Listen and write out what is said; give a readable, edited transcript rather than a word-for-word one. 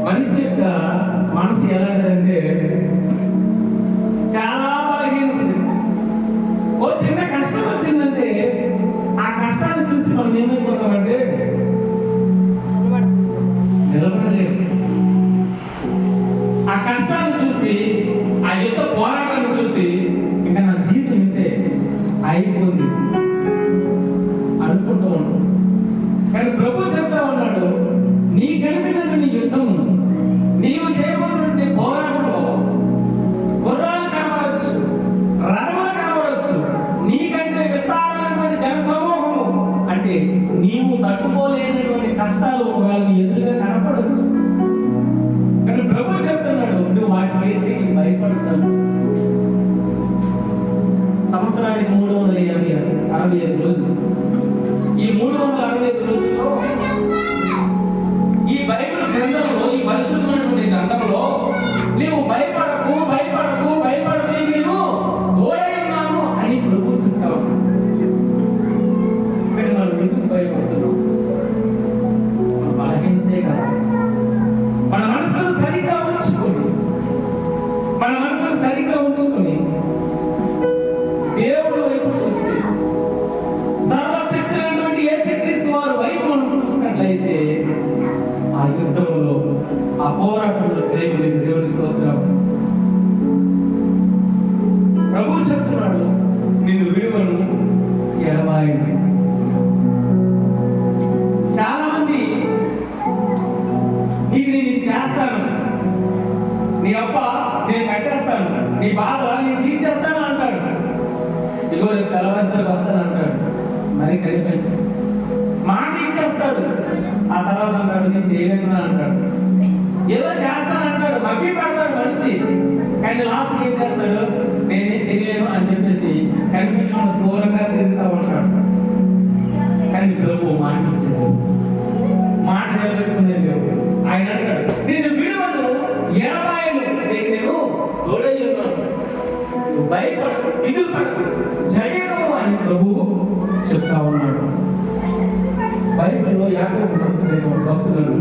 మనిషి యొక్క మనసు ఎలాంటిదంటే చాలా బలహీనది. ఓ చిన్న కష్టం వచ్చిందంటే ఆ కష్టాన్ని చూసి మనం ఏమైపోతామంటే నిలబడలేము. ఆ కష్టాన్ని చూసి, ఆ యుద్ధ పోరాటాన్ని చూసి ఇంకా నా జీవితం ఇంతే అయిపోయింది అనుకుంటూ ఉన్నాం. కానీ ప్రభు చెప్తా ఉన్నాడు, నీ కనిపించినటువంటి యుద్ధం, నీవు చేయబోతున్నటువంటి పోరాటంలో గుర్రాలు కనబడవచ్చు, రథములు కనబడవచ్చు, నీకంటే విస్తారమైనటువంటి జనసమూహము, అంటే నీవు తట్టుకోలేనటువంటి కష్టాలు ఒకవేళ ఎదురుగా కనపడవచ్చు. కానీ ప్రభు చెప్తున్నాడు, నువ్వు వాటి వేటికి భయపడతావు. సంవత్సరానికి 365 రోజులు. ఈ 365 రోజుల్లో ఈ బైబిల్ గ్రంథంలో, ఈ పరిశుద్ధమైనటువంటి గ్రంథంలో నీవు భయపడకు భయపడకు భయపడకు, నేను తోడై ఉన్నాను అని ప్రభు చెప్తావు. కానీ మనం ఎందుకు భయపడుతున్నాం? మన బలహీనతే కదా. మన మనసును సరిగ్గా ఉంచుకొని, మన మనసును సరిగ్గా ఉంచుకొని దేవుడి వైపు చూస్తే, సర్వశక్తులైనటువంటి యేసుక్రీస్తు వారి వైపు మనం చూసినట్లయితే ఆ యుద్ధంలో, ఆ పోరాటంలో చేయగలిగిన దేవుని స్తోత్రం. ప్రభు చెప్తున్నాడు, నిన్ను విడువను ఎడబాయను. చాలా మంది నీకు నేను ఇది చేస్తాను, నీ అప్ప నేను కట్టేస్తాను, నీ బాధ నేను తీర్చేస్తాను అంటాడు. ఇదిగో రేపు తెల్లవారుజామున వస్తాను అంటాడు, మరి కనిపించు. మాట ఇచ్చేస్తాడు, ఆ తర్వాత అంటాడు నేను చేయలేను అంటాడు. ఏదో చేస్తానంటాడు, మభ్య పెడతాడు మనిషి. కానీ లాస్ట్ ఏం చేస్తాడు, నేనేం చేయలేను అని చెప్పేసి కనిపించడం దూరంగా తిరుగుతూ ఉంటాడు. కానీ ప్రభు మాట ఇచ్చేది, మాట నిలబెట్టుకునేది. ఆయన అంటాడు, నేను విడువను ఎడబాయను, నేను తోడై ఉన్నాను, భయపడకు దిగులు పడకు జయము అని ప్రభు చెప్తా ఉన్నాడు. బైబిల్లో యాకోబు భక్తుడు